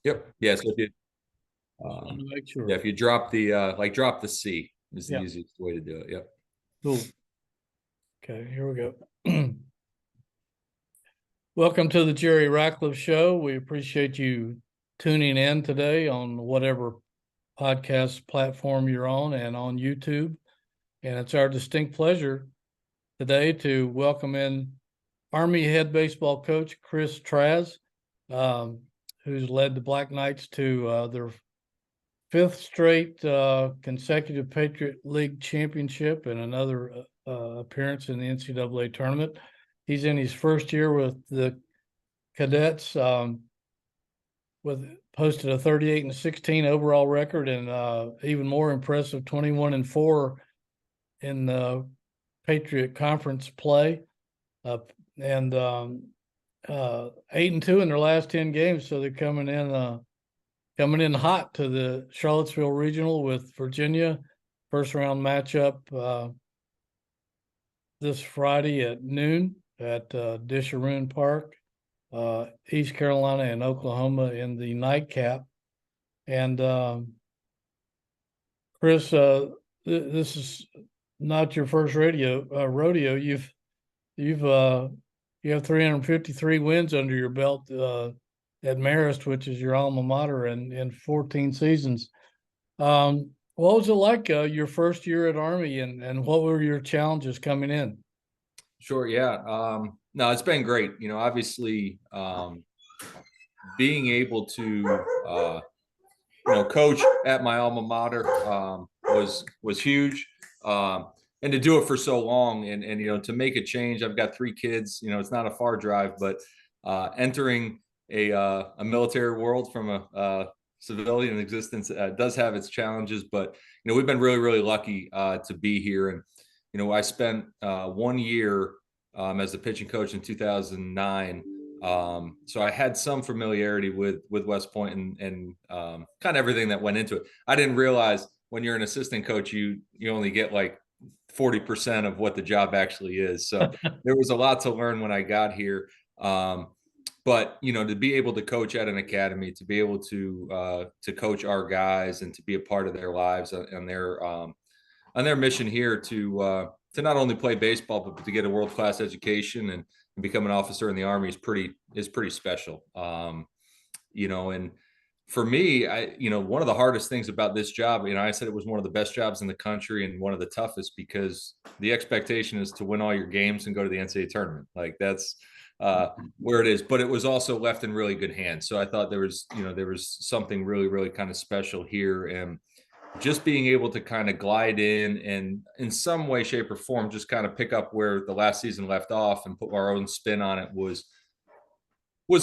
Yep. Yeah. So if you, Just wanted to make sure. yeah, if you drop the drop the C is the Yeah, easiest way to do it. Yep. cool. Okay, here we go. Welcome to the Jerry Ratcliffe Show. We appreciate you tuning in today on whatever podcast platform you're on and on YouTube. And it's our distinct pleasure today to welcome in Army head baseball coach Chris Tracz, um, who's led the Black Knights to their fifth straight consecutive Patriot League championship and another appearance in the NCAA tournament. He's in his first year with the Cadets, with posted a 38-16 overall record and even more impressive 21-4 in the Patriot Conference play, and 8-2 in their last 10 games. So they're coming in hot to the Charlottesville Regional with Virginia. First round matchup this Friday at noon at Disharoon Park. East Carolina and Oklahoma in the nightcap. And Chris, this is not your first rodeo. You have 353 wins under your belt at Marist, which is your alma mater, in 14 seasons. What was it like your first year at Army, and what were your challenges coming in? Sure. Yeah. No, it's been great. Obviously, being able to coach at my alma mater was huge, and to do it for so long, and to make a change. I've got three kids. It's not a far drive, but entering a military world from a civilian existence does have its challenges. But we've been really, really lucky to be here, and I spent 1 year as the pitching coach in 2009. So I had some familiarity with West Point and kind of everything that went into it. I didn't realize when you're an assistant coach, you only get like 40% of what the job actually is. So there was a lot to learn when I got here. But to be able to coach at an academy, to be able to coach our guys and to be a part of their lives and their mission here to not only play baseball but to get a world-class education and become an officer in the Army is pretty special. And for me, one of the hardest things about this job, I said it was one of the best jobs in the country and one of the toughest, because the expectation is to win all your games and go to the NCAA tournament. Like that's where it is, but it was also left in really good hands. So I thought there was something really, really kind of special here, and just being able to kind of glide in in some way, shape, or form, just kind of pick up where the last season left off and put our own spin on it was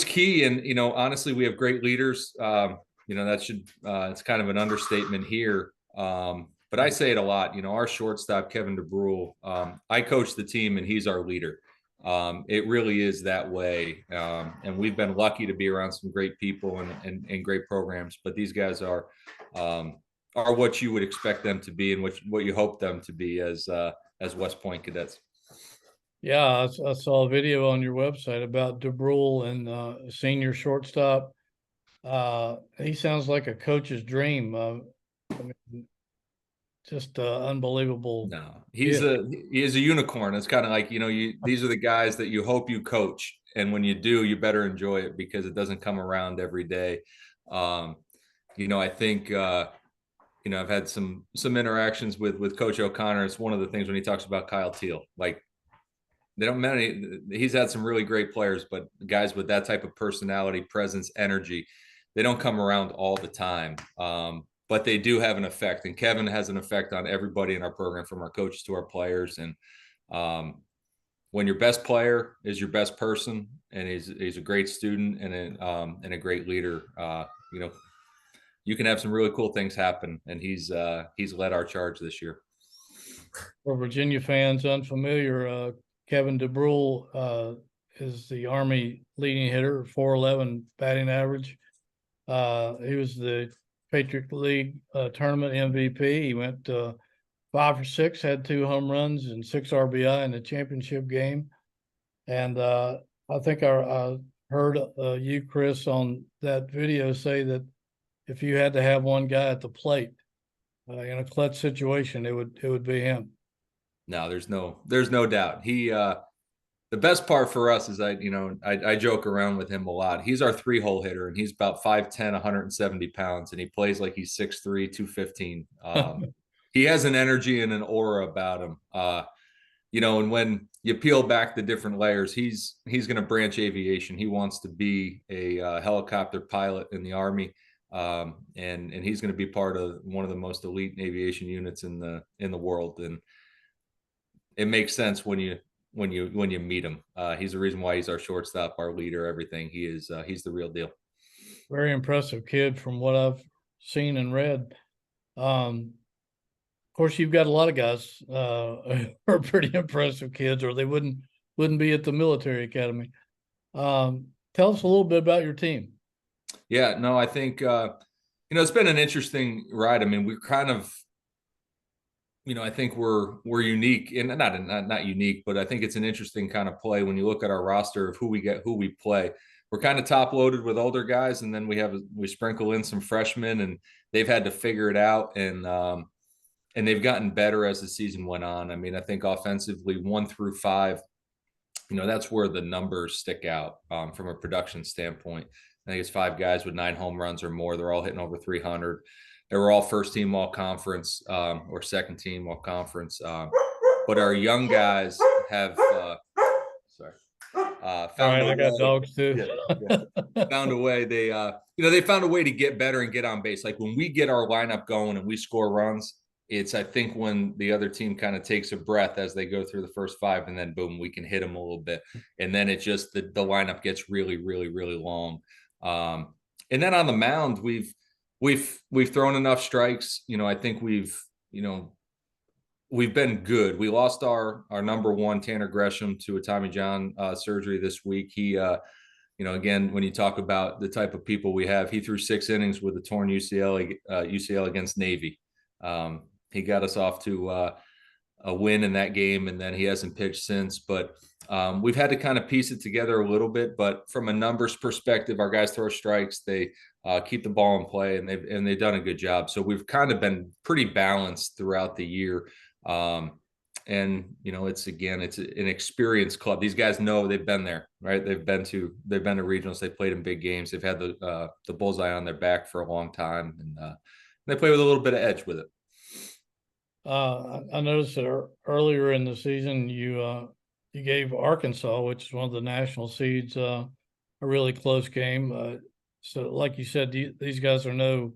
key. And honestly, we have great leaders. That should it's kind of an understatement here. But I say it a lot. Our shortstop, Kevin DeBrule, I coach the team and he's our leader. It really is that way. And we've been lucky to be around some great people and great programs. But these guys are what you would expect them to be and what you hope them to be as West Point cadets. Yeah, I saw a video on your website about DeBrule and senior shortstop. He sounds like a coach's dream. I mean, just unbelievable. No, he is a unicorn. It's kind of like, these are the guys that you hope you coach, and when you do, you better enjoy it because it doesn't come around every day. I think I've had some interactions with Coach O'Connor. It's one of the things when he talks about Kyle Teal, like he's had some really great players, but guys with that type of personality, presence, energy, they don't come around all the time. But they do have an effect, and Kevin has an effect on everybody in our program, from our coaches to our players. And when your best player is your best person, and he's a great student and a great leader, you can have some really cool things happen. And he's led our charge this year. For Virginia fans unfamiliar, Kevin DeBrule is the Army leading hitter, 411 batting average. He was the Patriot League tournament MVP. He went 5 for 6, had 2 home runs and 6 RBI in the championship game. And I think our heard you, Chris, on that video say that if you had to have one guy at the plate in a clutch situation, it would be him. No, there's no doubt. He the best part for us is I joke around with him a lot. He's our 3-hole hitter, and he's about 5'10", 170 pounds, and he plays like he's 6'3", 215. He has an energy and an aura about him. And when you peel back the different layers, he's going to branch aviation. He wants to be a helicopter pilot in the Army, and he's going to be part of one of the most elite aviation units in the world. And it makes sense when you meet him. He's the reason why he's our shortstop, our leader, everything. He's the real deal. Very impressive kid from what I've seen and read. Of course, you've got a lot of guys who are pretty impressive kids, or they wouldn't be at the military academy. Tell us a little bit about your team. Yeah, no, I think it's been an interesting ride. I mean, we're kind of, I think we're unique, and not unique, but I think it's an interesting kind of play when you look at our roster of who we play. We're kind of top loaded with older guys, and then we sprinkle in some freshmen, and they've had to figure it out, and they've gotten better as the season went on. I mean, I think offensively 1 through 5, that's where the numbers stick out from a production standpoint. I think it's 5 guys with 9 home runs or more. They're all hitting over 300. They were all first team all conference or second team all conference. But our young guys have found I got dogs too. Found a way. They found a way to get better and get on base. Like when we get our lineup going and we score runs, it's, I think, when the other team kind of takes a breath as they go through the first 5, and then boom, we can hit them a little bit. And then it just, the lineup gets really, really, really long. And then on the mound, we've thrown enough strikes. I think we've been good. We lost our number 1, Tanner Gresham, to a Tommy John surgery this week. He, again, when you talk about the type of people we have, he threw 6 innings with a torn UCL against Navy. He got us off to a win in that game, and then he hasn't pitched since. But we've had to kind of piece it together a little bit. But from a numbers perspective, our guys throw strikes. They keep the ball in play, and they've done a good job. So we've kind of been pretty balanced throughout the year. It's an experienced club. These guys know, they've been there, right? They've been to regionals. They played in big games. They've had the bullseye on their back for a long time, and they play with a little bit of edge with it. I noticed that earlier in the season, you gave Arkansas, which is one of the national seeds, a really close game. So like you said, these guys are no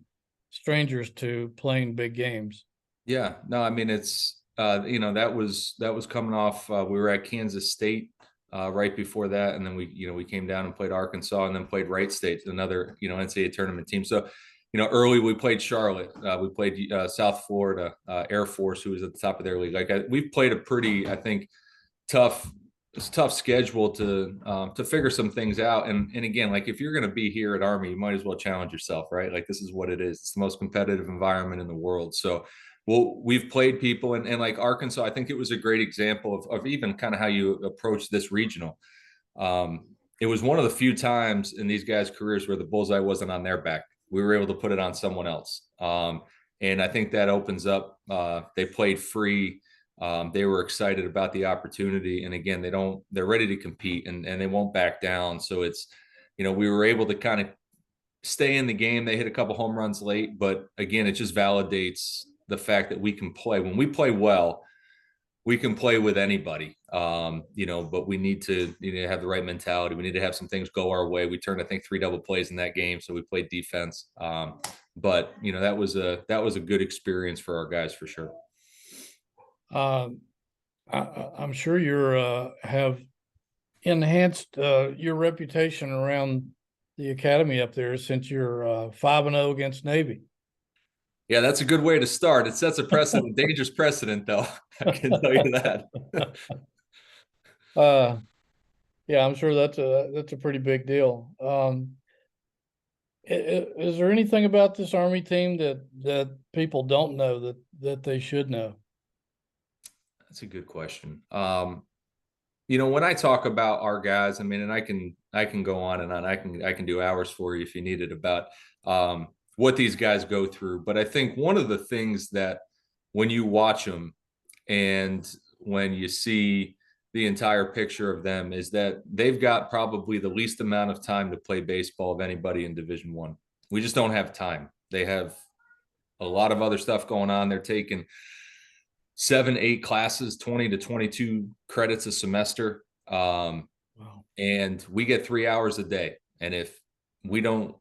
strangers to playing big games. Yeah, no, I mean, it's, that was coming off. We were at Kansas State right before that. And then we came down and played Arkansas, and then played Wright State, another, NCAA tournament team. So, early we played Charlotte. We played South Florida Air Force, who was at the top of their league. We've played a pretty, I think, tough schedule to figure some things out. And again, like, if you're going to be here at Army, you might as well challenge yourself, right? Like, this is what it is. It's the most competitive environment in the world. So, we've played people, and like Arkansas, I think it was a great example of even kind of how you approach this regional. It was one of the few times in these guys' careers where the bullseye wasn't on their back. We were able to put it on someone else. And I think that opens up, they played free. They were excited about the opportunity. And again, they're ready to compete, and they won't back down. So it's, we were able to kind of stay in the game. They hit a couple home runs late, but again, it just validates the fact that we can play. When we play well, we can play with anybody, but we need to have the right mentality. We need to have some things go our way. We turned, I think, 3 double plays in that game, so we played defense. But that was a good experience for our guys, for sure. I'm sure you have enhanced your reputation around the academy up there since you're 5-0 against Navy. Yeah, that's a good way to start. It sets a precedent, dangerous precedent, though. I can tell you that. Yeah, I'm sure that's a pretty big deal. Is there anything about this Army team that people don't know that they should know? That's a good question. when I talk about our guys, I mean, and I can go on and on. I can do hours for you if you need it about what these guys go through. But I think one of the things that when you watch them and when you see the entire picture of them is that they've got probably the least amount of time to play baseball of anybody in Division One. We just don't have time. They have a lot of other stuff going on. They're taking 7, 8 classes, 20 to 22 credits a semester. Wow. And we get 3 hours a day. And if we don't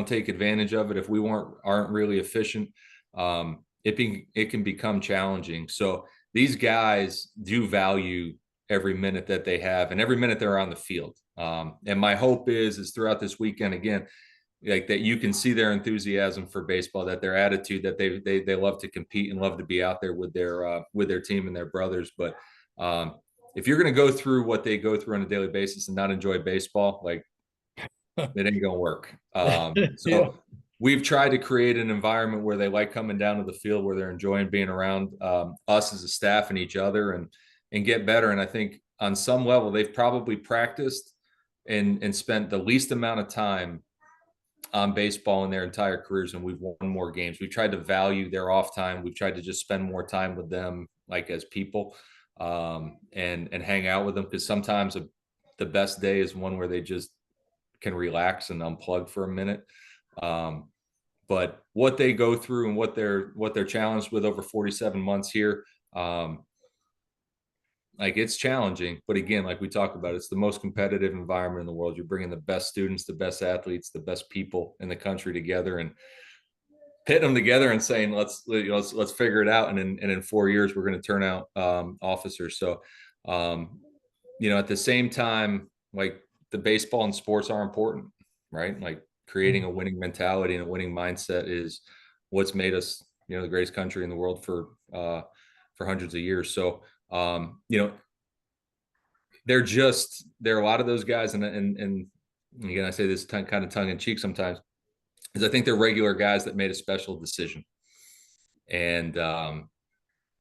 take advantage of it, if we aren't really efficient, it can become challenging. So these guys do value every minute that they have and every minute they're on the field. And my hope is throughout this weekend, again, like that you can see their enthusiasm for baseball, that their attitude, that they love to compete and love to be out there with their team and their brothers. But if you're going to go through what they go through on a daily basis and not enjoy baseball, like it ain't going to work. Yeah. We've tried to create an environment where they like coming down to the field, where they're enjoying being around us as a staff and each other and get better. And I think on some level, they've probably practiced and spent the least amount of time on baseball in their entire careers, and we've won more games. We've tried to value their off time. We've tried to just spend more time with them, like as people, and hang out with them, because sometimes the best day is one where they just can relax and unplug for a minute. But what they go through and what they're challenged with over 47 months here, like it's challenging, but again, like we talk about, it's the most competitive environment in the world. You're bringing the best students, the best athletes, the best people in the country together and pitting them together and saying, let's figure it out. And in 4 years, we're going to turn out officers. So, at the same time, like the baseball and sports are important, right? Like creating a winning mentality and a winning mindset is what's made us, the greatest country in the world for hundreds of years. So, there are a lot of those guys, and again, I say this kind of tongue in cheek sometimes, is I think they're regular guys that made a special decision. And,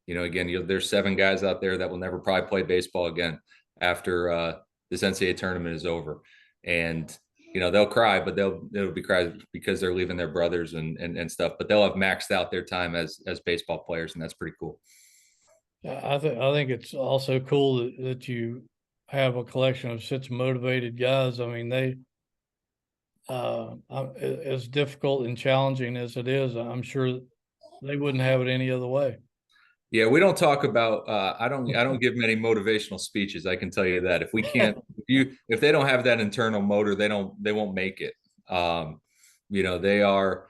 again, there's 7 guys out there that will never probably play baseball again after this NCAA tournament is over. And, they'll cry, but it'll be cries because they're leaving their brothers and stuff, but they'll have maxed out their time as baseball players. And that's pretty cool. I think it's also cool that you have a collection of such motivated guys. I mean, they, as difficult and challenging as it is, I'm sure they wouldn't have it any other way. Yeah, we don't talk about. I don't give many motivational speeches. I can tell you that if we can't, if they don't have that internal motor, they won't make it. They are,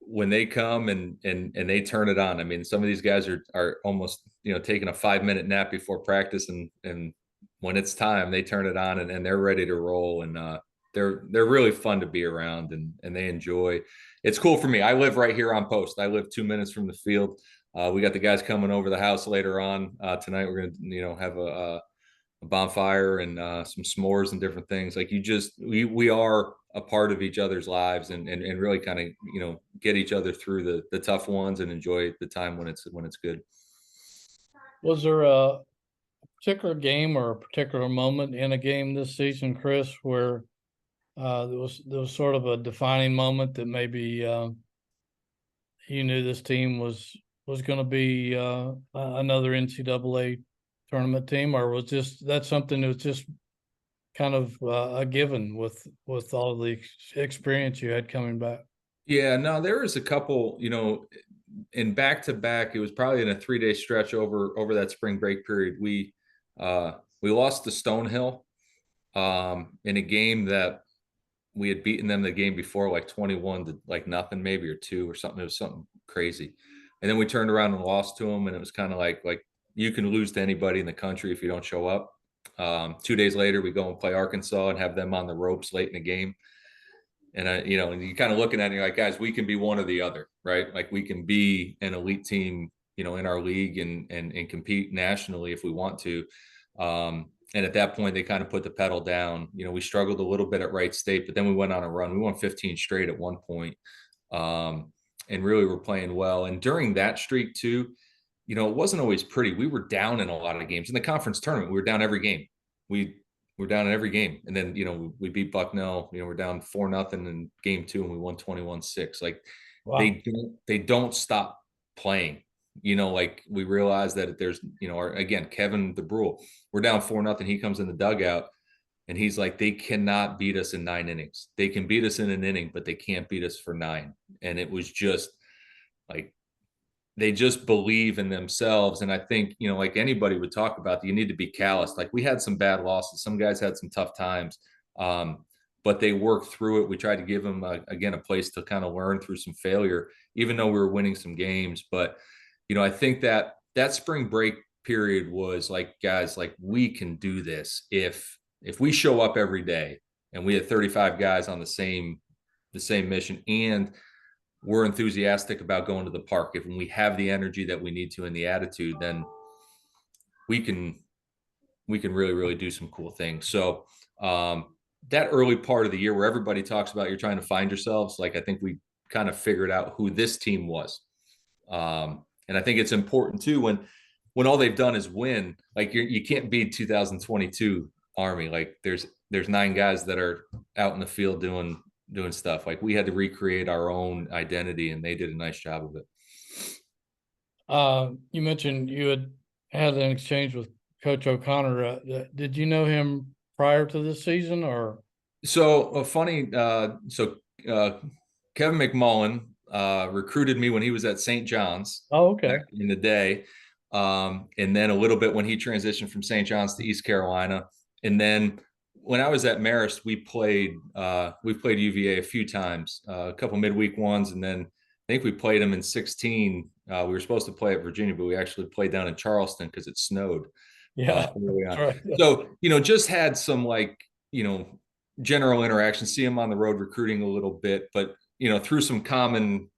when they come and they turn it on. I mean, some of these guys are almost, taking a 5-minute nap before practice, and when it's time, they turn it on and they're ready to roll. And they're really fun to be around, and they enjoy. It's cool for me. I live right here on post. I live 2 minutes from the field. We got the guys coming over the house later on tonight. We're gonna, have a bonfire and some s'mores and different things. Like we are a part of each other's lives, and really kind of get each other through the tough ones and enjoy the time when it's good. Was there a particular game or a particular moment in a game this season, Chris, where there was sort of a defining moment that maybe you knew this team was going to be another NCAA tournament team, or was that something that was just kind of a given with all the experience you had coming back? Yeah, no, there was a couple, in back-to-back, it was probably in a 3-day stretch over that spring break period. We lost to Stonehill in a game that we had beaten them the game before, like 21 to like nothing, maybe, or 2 or something. It was something crazy. And then we turned around and lost to them, and it was kind of like you can lose to anybody in the country if you don't show up. 2 days later, we go and play Arkansas and have them on the ropes late in the game. And and you kind of looking at it, you're like, guys, we can be one or the other, right? Like we can be an elite team, in our league and compete nationally if we want to. And at that point, they kind of put the pedal down. We struggled a little bit at Wright State, but then we went on a run. We won 15 straight at one point, and really were playing well. And during that streak too, it wasn't always pretty. We were down in a lot of games. In the conference tournament, we were down every game. we're down in every game. And then, we beat Bucknell, we're down 4-0 in game 2 and we won 21-6. Like Wow. they don't stop playing. Like we realize that there's, again, Kevin DeBrule, we're down 4-0. He comes in the dugout and he's like, they cannot beat us in 9 innings. They can beat us in an inning, but they can't beat us for 9. And it was just like, they just believe in themselves. And I think, like anybody would talk about, you need to be callous. Like we had some bad losses. Some guys had some tough times, but they worked through it. We tried to give them, again, a place to kind of learn through some failure, even though we were winning some games. But, I think that spring break period was like, guys, like we can do this if we show up every day and we had 35 guys on the same mission, and we're enthusiastic about going to the park. If we have the energy that we need to and the attitude, then we can really, really do some cool things. So that early part of the year where everybody talks about you're trying to find yourselves, like I think we kind of figured out who this team was. And I think it's important too, when all they've done is win, like you can't beat 2022 Army. Like there's 9 guys that are out in the field doing stuff. Like we had to recreate our own identity, and they did a nice job of it. You mentioned you had an exchange with Coach O'Connor. Did you know him prior to this season, or? So funny. Kevin McMullen recruited me when he was at St. John's. Oh, okay. In the day. And then a little bit when he transitioned from St. John's to East Carolina. And then when I was at Marist, we played UVA a few times, a couple midweek ones. And then I think we played them in 16. We were supposed to play at Virginia, but we actually played down in Charleston because it snowed. Yeah. Right. So, just had some general interaction, see him on the road recruiting a little bit, but, through some common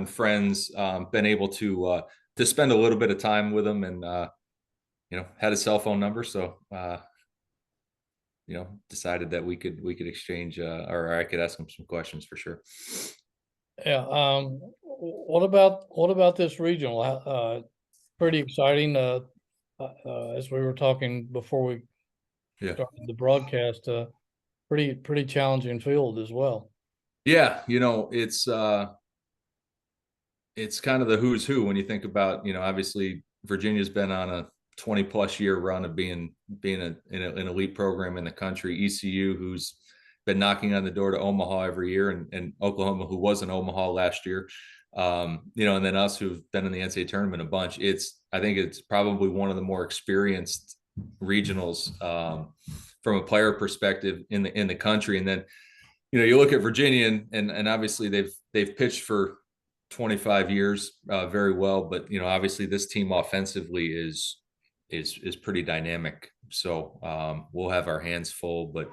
friends, been able to spend a little bit of time with him, and, had a cell phone number. So, decided that we could exchange, or I could ask him some questions for sure. Yeah. What about this regional? Pretty exciting. As we were talking before we started the broadcast, pretty challenging field as well. Yeah, it's kind of the who's who when you think about, obviously Virginia's been on a 20+ year run of being an elite program in the country. ECU, who's been knocking on the door to Omaha every year, and Oklahoma, who was in Omaha last year, and then us, who've been in the NCAA tournament a bunch. I think it's probably one of the more experienced regionals from a player perspective in the country. And then, you look at Virginia, and obviously they've pitched for 25 years very well, but obviously this team offensively is pretty dynamic. So we'll have our hands full, but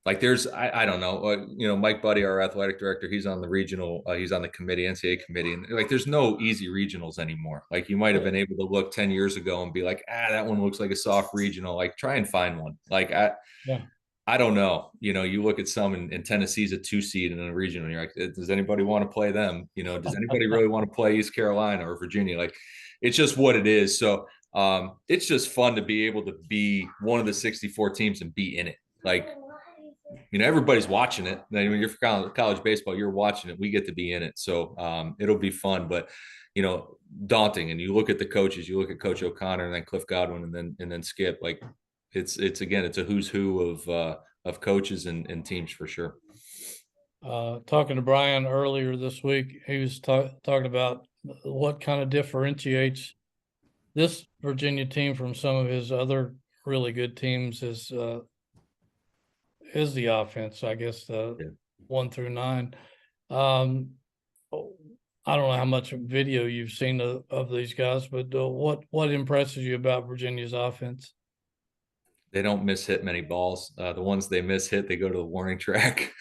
like there's, I don't know, Mike Buddy, our athletic director, he's on the regional, he's on the committee, NCAA committee, and like there's no easy regionals anymore. Like you might have been able to look 10 years ago and be like, that one looks like a soft regional. Like try and find one. Like I don't know. You look at some, in Tennessee's a 2 seed in a regional, and you're like, does anybody want to play them? Does anybody really want to play East Carolina or Virginia? Like, it's just what it is. So it's just fun to be able to be one of the 64 teams and be in it. Like, everybody's watching it. When you're for college baseball, you're watching it. We get to be in it. So it'll be fun, but daunting. And you look at the coaches, you look at Coach O'Connor and then Cliff Godwin and then Skip. Like it's a who's who of coaches and teams for sure. Talking to Brian earlier this week, he was talking about what kind of differentiates this Virginia team from some of his other really good teams is the offense, I guess, 1 through 9. I don't know how much video you've seen of these guys, but what impresses you about Virginia's offense? They don't miss hit many balls. The ones they miss hit, they go to the warning track.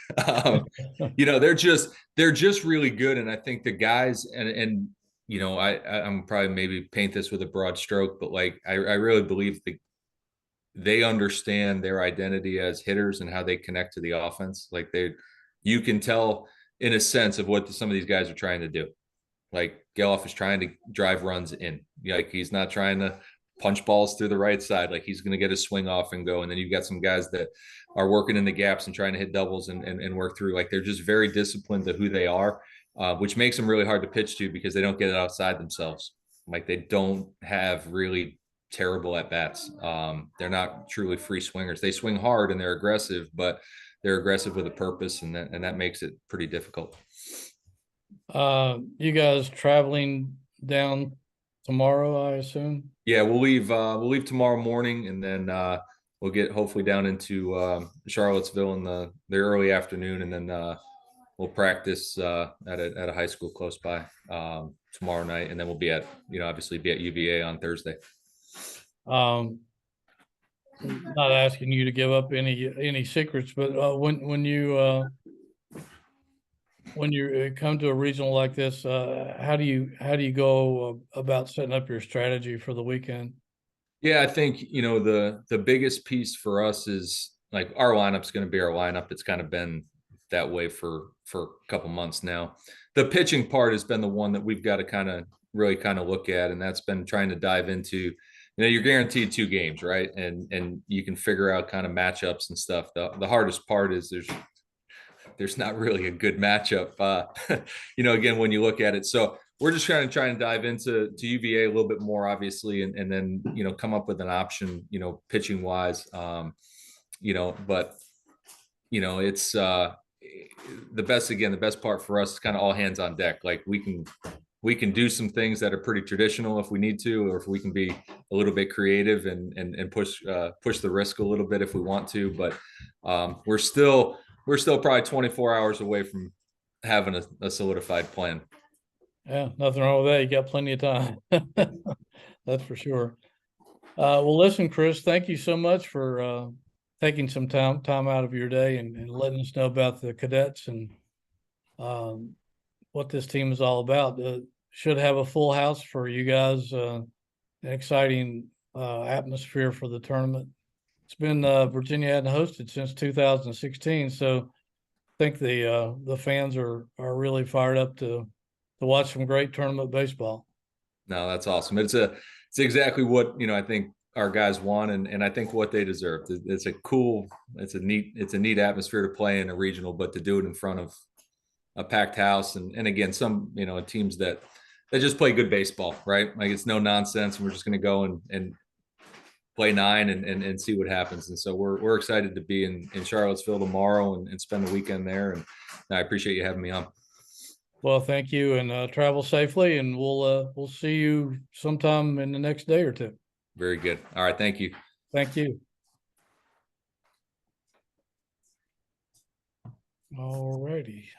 They're just really good. And I think the guys, and I'm probably maybe paint this with a broad stroke, but like I really believe they understand their identity as hitters and how they connect to the offense. Like you can tell in a sense of what some of these guys are trying to do. Like Geloff is trying to drive runs in. Like he's not trying to punch balls through the right side. Like he's going to get his swing off and go. And then you've got some guys that are working in the gaps and trying to hit doubles and work through. Like they're just very disciplined to who they are, which makes them really hard to pitch to because they don't get it outside themselves. Like they don't have really terrible at bats. They're not truly free swingers. They swing hard and they're aggressive, but they're aggressive with a purpose, and that makes it pretty difficult. You guys traveling down tomorrow, I assume? Yeah, we'll leave tomorrow morning, and then we'll get hopefully down into Charlottesville in the early afternoon, and then we'll practice at a high school close by tomorrow night, and then we'll be at obviously be at UVA on Thursday. Not asking you to give up any secrets, but when you come to a regional like this, how do you go about setting up your strategy for the weekend? Yeah, I think the biggest piece for us is like our lineup's going to be our lineup. It's kind of been that way for a couple months now. The pitching part has been the one that we've got to really look at, and that's been trying to dive into. You're guaranteed 2 games, right? And you can figure out kind of matchups and stuff. The hardest part is there's not really a good matchup, again, when you look at it. So we're just trying to dive into UVA a little bit more, obviously, and then, come up with an option, pitching wise, but, it's the best part for us is kind of all hands on deck. Like we can do some things that are pretty traditional if we need to, or if we can be a little bit creative and push the risk a little bit if we want to. But we're still probably 24 hours away from having a solidified plan. Yeah, nothing wrong with that. You got plenty of time. That's for sure. Well, listen, Chris, thank you so much for taking some time out of your day and letting us know about the Cadets and what this team is all about. Should have a full house for you guys. An exciting atmosphere for the tournament. It's been Virginia hadn't hosted since 2016, so I think the fans are really fired up to watch some great tournament baseball. No, that's awesome. It's exactly what I think our guys want, and I think what they deserve. It's a neat atmosphere to play in a regional, but to do it in front of a packed house and again some teams that just play good baseball, right? Like it's no nonsense, and we're just going to go and play 9 and see what happens. And so we're excited to be in Charlottesville tomorrow and spend the weekend there. And I appreciate you having me on. Well, thank you, and travel safely, and we'll see you sometime in the next day or 2. Very good. All right. Thank you. Thank you. All righty.